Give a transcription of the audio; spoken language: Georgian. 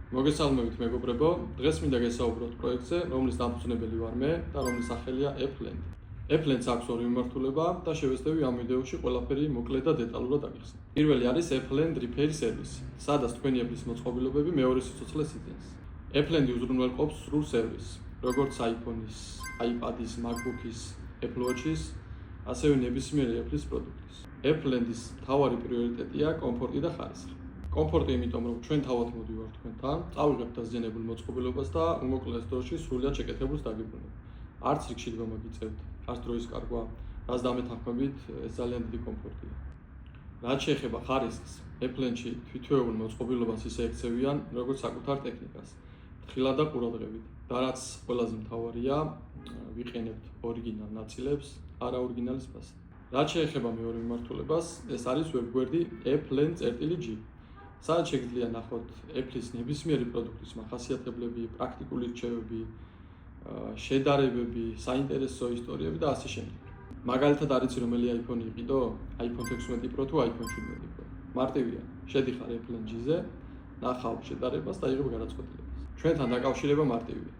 მოგესალმებით მეგობრებო, დღეს მინდა გესაუბროთ პროექტზე, რომლის დამფუძნებელი ვარ მე და რომლის სახელია AppLand. AppLand-ს აქვს ორი მიმართულება და შევეცდები ამ ვიდეოში ყველაფერი მოკლედ და დეტალურად აგიხსნათ. პირველი არის AppLand Repair სერვისი, სადაც თქვენი Apple-ის მოწყობილობები მეორე სიცოცხლეს იძენს. AppLand-ი უზრუნველყოფს სრულ სერვისს, როგორც iPhone-ის, iPad-ის, MacBook-ის, Apple Watch-ის, ასევე ნებისმიერი Apple-ის პროდუქტის. AppLand-ის მთავარი პრიორიტეტია კომფორტი და ხარისხი. კომფორტი იმიტომ, რომ ჩვენ თავად მოდივართ თქვენთან, წავიღებთ დაზიანებულ მოწყობილობას და უმოკლეს დროში სრულად შეკეთებულს დაგიბრუნებთ. არც რიგში დგომა გიწევთ, არც დროის კარგვა, რაც დამეთანხმებით, ეს ძალიან დიდი კომფორტია. რაც შეეხება ხარისხს, AppLand-ში თითოეულ მოწყობილობას ისე ექცევიან, როგორც საკუთარ ტექნიკას, თხილად და ყურადღებით. და რაც ყველაზე მთავარია, ვიყენებთ ორიგინალ ნაწილებს, არა ორიგინალის ფასად. რაც შეეხება მეორე მიმართულებას, ეს არის ვებგვერდი appland.g. სადაც შეგიძლია ნახოთ Apple-ის ნებისმიერი პროდუქტის მახასიათებლები, პრაქტიკული რჩევები, შედარებები, საინტერესო ისტორიები და ასე შემდეგ. მაგალითად არიცი რომელი iPhone იყიდო? iPhone 16 Pro თუ iPhone 17 Pro. მარტივია, შედიხარ AppLand.g-ზე, ნახავ შედარებას და იღებ გადაწყვეტილებას. ჩვენთან დაკავშირება მარტივია.